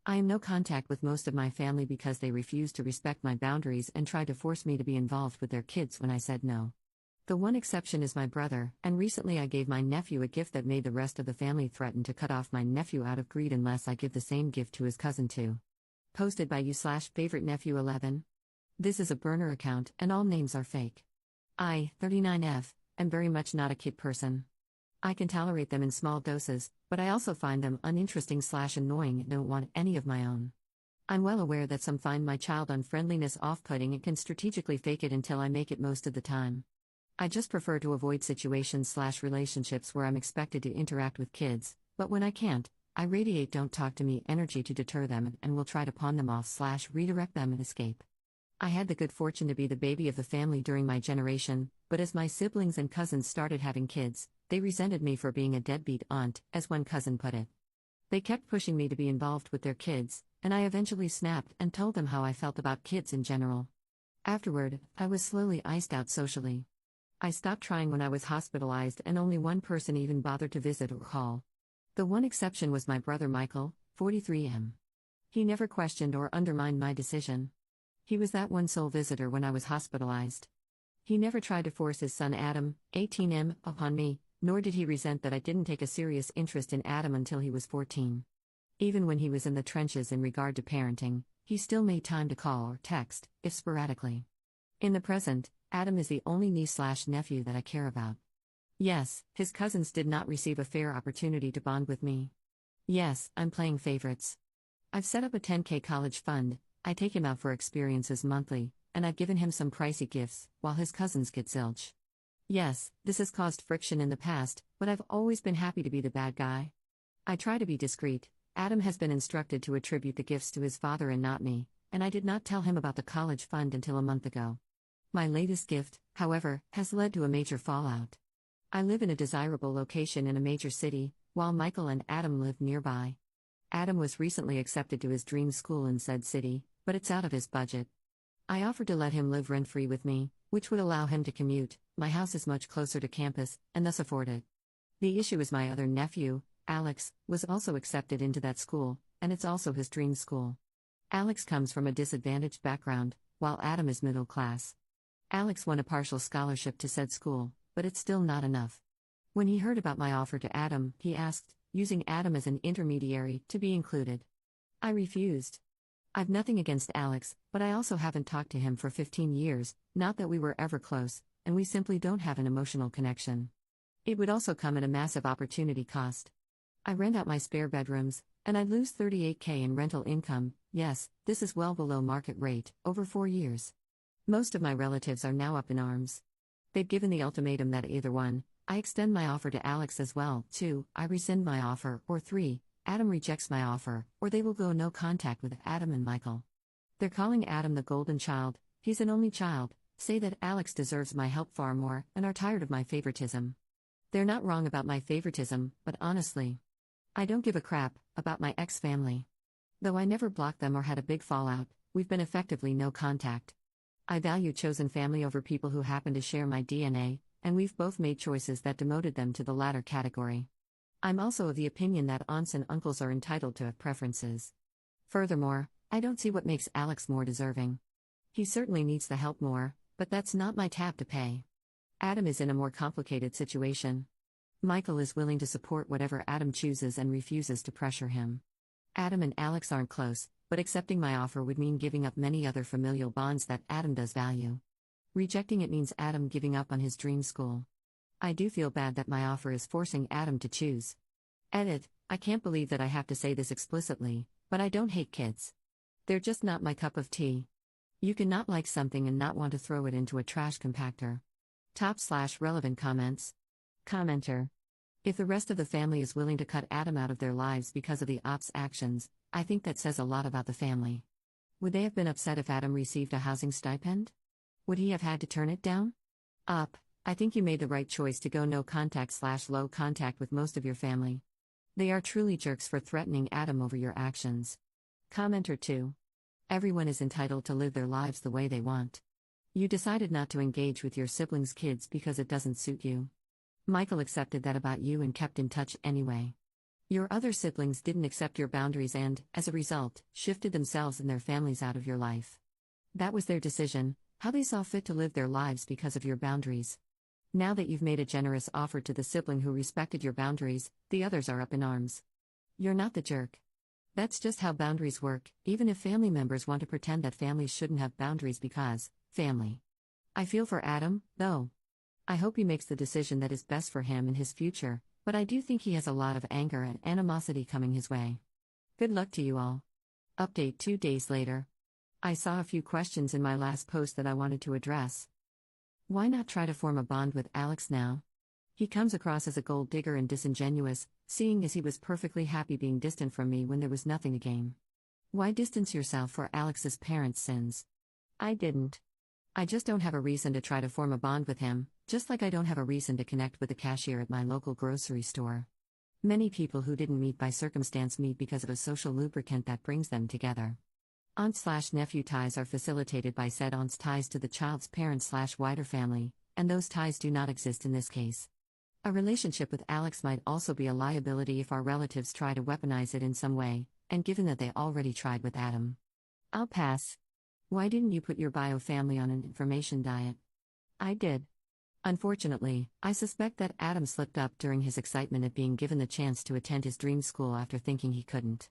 I am no contact with most of my family because they refuse to respect my boundaries and try to force me to be involved with their kids when I said no. The one exception is my brother, and recently I gave my nephew a gift that made the rest of the family threaten to cut off my nephew out of greed unless I give the same gift to his cousin too. Posted by you/favorite nephew 11. This is a burner account and all names are fake. I, 39F, am very much not a kid person. I can tolerate them in small doses, but I also find them uninteresting/annoying and don't want any of my own. I'm well aware that some find my child unfriendliness off-putting and can strategically fake it until I make it most of the time. I just prefer to avoid situations/relationships where I'm expected to interact with kids, but when I can't, I radiate don't talk to me energy to deter them and will try to pawn them off/redirect them and escape. I had the good fortune to be the baby of the family during my generation, but as my siblings and cousins started having kids, they resented me for being a deadbeat aunt, as one cousin put it. They kept pushing me to be involved with their kids, and I eventually snapped and told them how I felt about kids in general. Afterward, I was slowly iced out socially. I stopped trying when I was hospitalized and only one person even bothered to visit or call. The one exception was my brother Michael, 43M. He never questioned or undermined my decision. He was that one sole visitor when I was hospitalized. He never tried to force his son Adam, 18M, upon me, nor did he resent that I didn't take a serious interest in Adam until he was 14. Even when he was in the trenches in regard to parenting, he still made time to call or text, if sporadically. In the present, Adam is the only niece/nephew that I care about. Yes, his cousins did not receive a fair opportunity to bond with me. Yes, I'm playing favorites. I've set up a 10K college fund, I take him out for experiences monthly, and I've given him some pricey gifts, while his cousins get zilch. Yes, this has caused friction in the past, but I've always been happy to be the bad guy. I try to be discreet. Adam has been instructed to attribute the gifts to his father and not me, and I did not tell him about the college fund until a month ago. My latest gift, however, has led to a major fallout. I live in a desirable location in a major city, while Michael and Adam live nearby. Adam was recently accepted to his dream school in said city, but it's out of his budget. I offered to let him live rent-free with me, which would allow him to commute. My house is much closer to campus, and thus afford it. The issue is my other nephew, Alex, was also accepted into that school, and it's also his dream school. Alex comes from a disadvantaged background, while Adam is middle class. Alex won a partial scholarship to said school, but it's still not enough. When he heard about my offer to Adam, he asked, using Adam as an intermediary, to be included. I refused. I've nothing against Alex, but I also haven't talked to him for 15 years, not that we were ever close, and we simply don't have an emotional connection. It would also come at a massive opportunity cost. I rent out my spare bedrooms, and I'd lose $38K in rental income. Yes, this is well below market rate, over 4 years. Most of my relatives are now up in arms. They've given the ultimatum that either 1, I extend my offer to Alex as well, 2, I rescind my offer, or 3, Adam rejects my offer, or they will go no contact with Adam and Michael. They're calling Adam the golden child, he's an only child, say that Alex deserves my help far more, and are tired of my favoritism. They're not wrong about my favoritism, but honestly, I don't give a crap about my ex-family. Though I never blocked them or had a big fallout, we've been effectively no contact. I value chosen family over people who happen to share my DNA, and we've both made choices that demoted them to the latter category. I'm also of the opinion that aunts and uncles are entitled to have preferences. Furthermore, I don't see what makes Alex more deserving. He certainly needs the help more, but that's not my tab to pay. Adam is in a more complicated situation. Michael is willing to support whatever Adam chooses and refuses to pressure him. Adam and Alex aren't close, but accepting my offer would mean giving up many other familial bonds that Adam does value. Rejecting it means Adam giving up on his dream school. I do feel bad that my offer is forcing Adam to choose. Edit, I can't believe that I have to say this explicitly, but I don't hate kids. They're just not my cup of tea. You can not like something and not want to throw it into a trash compactor. Top/relevant comments. Commenter. If the rest of the family is willing to cut Adam out of their lives because of the op's actions, I think that says a lot about the family. Would they have been upset if Adam received a housing stipend? Would he have had to turn it down? Up. I think you made the right choice to go no contact/low contact with most of your family. They are truly jerks for threatening Adam over your actions. Commenter 2. Everyone is entitled to live their lives the way they want. You decided not to engage with your siblings' kids because it doesn't suit you. Michael accepted that about you and kept in touch anyway. Your other siblings didn't accept your boundaries and, as a result, shifted themselves and their families out of your life. That was their decision, how they saw fit to live their lives because of your boundaries. Now that you've made a generous offer to the sibling who respected your boundaries, the others are up in arms. You're not the jerk. That's just how boundaries work, even if family members want to pretend that families shouldn't have boundaries because, family. I feel for Adam, though. I hope he makes the decision that is best for him and his future, but I do think he has a lot of anger and animosity coming his way. Good luck to you all. Update 2 days later. I saw a few questions in my last post that I wanted to address. Why not try to form a bond with Alex now? He comes across as a gold digger and disingenuous, seeing as he was perfectly happy being distant from me when there was nothing to gain. Why distance yourself for Alex's parents' sins? I didn't. I just don't have a reason to try to form a bond with him, just like I don't have a reason to connect with the cashier at my local grocery store. Many people who didn't meet by circumstance meet because of a social lubricant that brings them together. Aunt/nephew ties are facilitated by said aunt's ties to the child's parents/wider family, and those ties do not exist in this case. A relationship with Alex might also be a liability if our relatives try to weaponize it in some way, and given that they already tried with Adam. I'll pass. Why didn't you put your bio family on an information diet? I did. Unfortunately, I suspect that Adam slipped up during his excitement at being given the chance to attend his dream school after thinking he couldn't.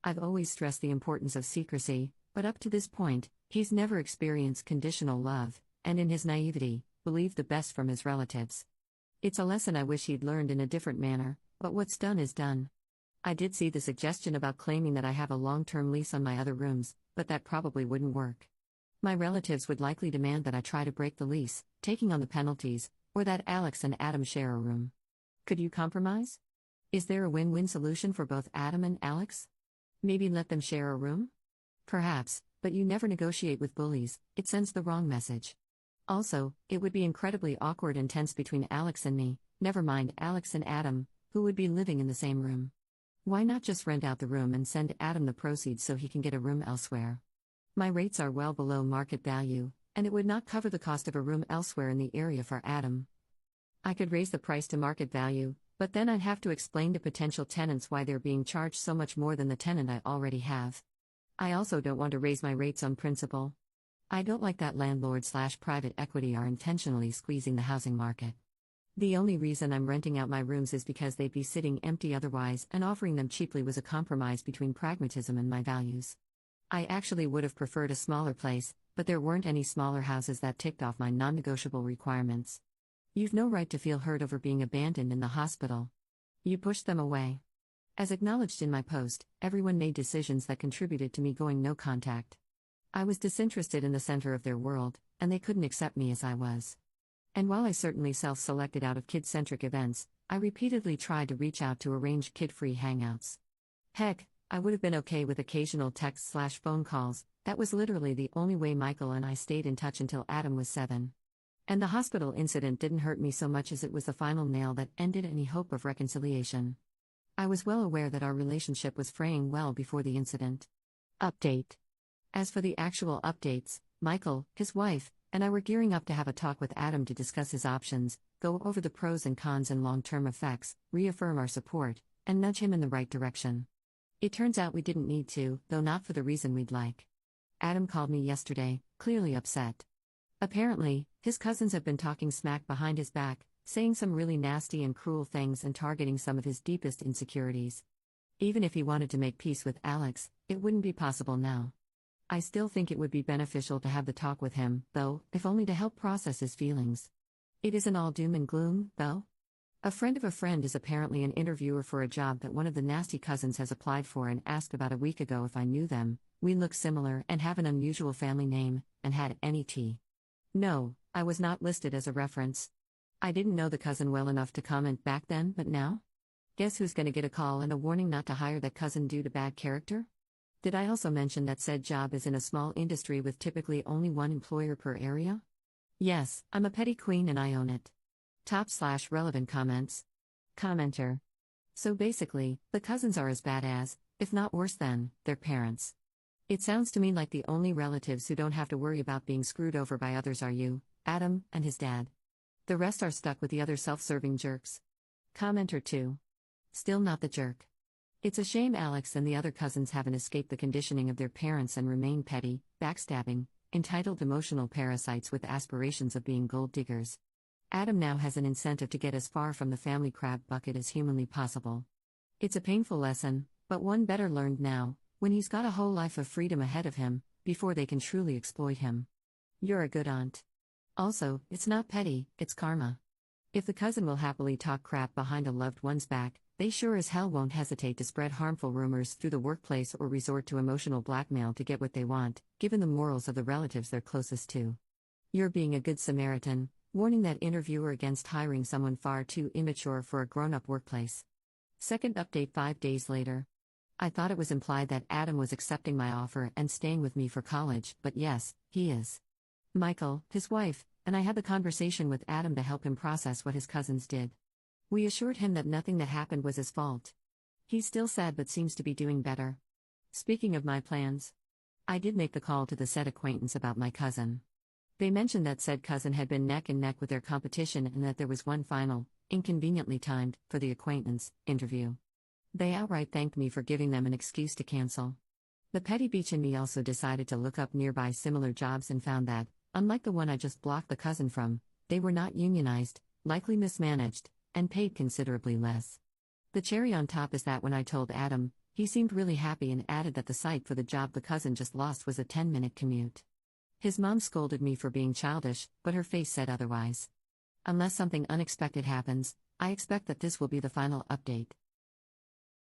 I've always stressed the importance of secrecy, but up to this point, he's never experienced conditional love, and in his naivety, believed the best from his relatives. It's a lesson I wish he'd learned in a different manner, but what's done is done. I did see the suggestion about claiming that I have a long-term lease on my other rooms, but that probably wouldn't work. My relatives would likely demand that I try to break the lease, taking on the penalties, or that Alex and Adam share a room. Could you compromise? Is there a win-win solution for both Adam and Alex? Maybe let them share a room? Perhaps, but you never negotiate with bullies, it sends the wrong message. Also, it would be incredibly awkward and tense between Alex and me, never mind Alex and Adam, who would be living in the same room. Why not just rent out the room and send Adam the proceeds so he can get a room elsewhere? My rates are well below market value, and it would not cover the cost of a room elsewhere in the area for Adam. I could raise the price to market value, but then I'd have to explain to potential tenants why they're being charged so much more than the tenant I already have. I also don't want to raise my rates on principle. I don't like that landlord/private equity are intentionally squeezing the housing market. The only reason I'm renting out my rooms is because they'd be sitting empty otherwise, and offering them cheaply was a compromise between pragmatism and my values. I actually would have preferred a smaller place, but there weren't any smaller houses that ticked off my non-negotiable requirements. You've no right to feel hurt over being abandoned in the hospital. You pushed them away. As acknowledged in my post, everyone made decisions that contributed to me going no contact. I was disinterested in the center of their world, and they couldn't accept me as I was. And while I certainly self-selected out of kid-centric events, I repeatedly tried to reach out to arrange kid-free hangouts. Heck, I would have been okay with occasional text/phone calls. That was literally the only way Michael and I stayed in touch until Adam was 7. And the hospital incident didn't hurt me so much as it was the final nail that ended any hope of reconciliation. I was well aware that our relationship was fraying well before the incident. Update. As for the actual updates, Michael, his wife, and I were gearing up to have a talk with Adam to discuss his options, go over the pros and cons and long-term effects, reaffirm our support, and nudge him in the right direction. It turns out we didn't need to, though not for the reason we'd like. Adam called me yesterday, clearly upset. Apparently, his cousins have been talking smack behind his back, saying some really nasty and cruel things and targeting some of his deepest insecurities. Even if he wanted to make peace with Alex, it wouldn't be possible now. I still think it would be beneficial to have the talk with him, though, if only to help process his feelings. It isn't all doom and gloom, though. A friend of a friend is apparently an interviewer for a job that one of the nasty cousins has applied for and asked about a week ago if I knew them. We look similar and have an unusual family name, and had any tea. No, I was not listed as a reference. I didn't know the cousin well enough to comment back then, but now? Guess who's gonna get a call and a warning not to hire that cousin due to bad character? Did I also mention that said job is in a small industry with typically only one employer per area? Yes, I'm a petty queen and I own it. Top/relevant comments. Commenter. So basically, the cousins are as bad as, if not worse than, their parents. It sounds to me like the only relatives who don't have to worry about being screwed over by others are you, Adam, and his dad. The rest are stuck with the other self-serving jerks. Commenter 2. Still not the jerk. It's a shame Alex and the other cousins haven't escaped the conditioning of their parents and remain petty, backstabbing, entitled emotional parasites with aspirations of being gold diggers. Adam now has an incentive to get as far from the family crab bucket as humanly possible. It's a painful lesson, but one better learned now, when he's got a whole life of freedom ahead of him, before they can truly exploit him. You're a good aunt. Also, it's not petty, it's karma. If the cousin will happily talk crap behind a loved one's back, they sure as hell won't hesitate to spread harmful rumors through the workplace or resort to emotional blackmail to get what they want, given the morals of the relatives they're closest to. You're being a good Samaritan, warning that interviewer against hiring someone far too immature for a grown-up workplace. Second update 5 days later. I thought it was implied that Adam was accepting my offer and staying with me for college, but yes, he is. Michael, his wife, and I had the conversation with Adam to help him process what his cousins did. We assured him that nothing that happened was his fault. He's still sad but seems to be doing better. Speaking of my plans, I did make the call to the said acquaintance about my cousin. They mentioned that said cousin had been neck and neck with their competition and that there was one final, inconveniently timed, for the acquaintance, interview. They outright thanked me for giving them an excuse to cancel. The petty beach in me also decided to look up nearby similar jobs and found that, unlike the one I just blocked the cousin from, they were not unionized, likely mismanaged, and paid considerably less. The cherry on top is that when I told Adam, he seemed really happy and added that the site for the job the cousin just lost was a 10-minute commute. His mom scolded me for being childish, but her face said otherwise. Unless something unexpected happens, I expect that this will be the final update.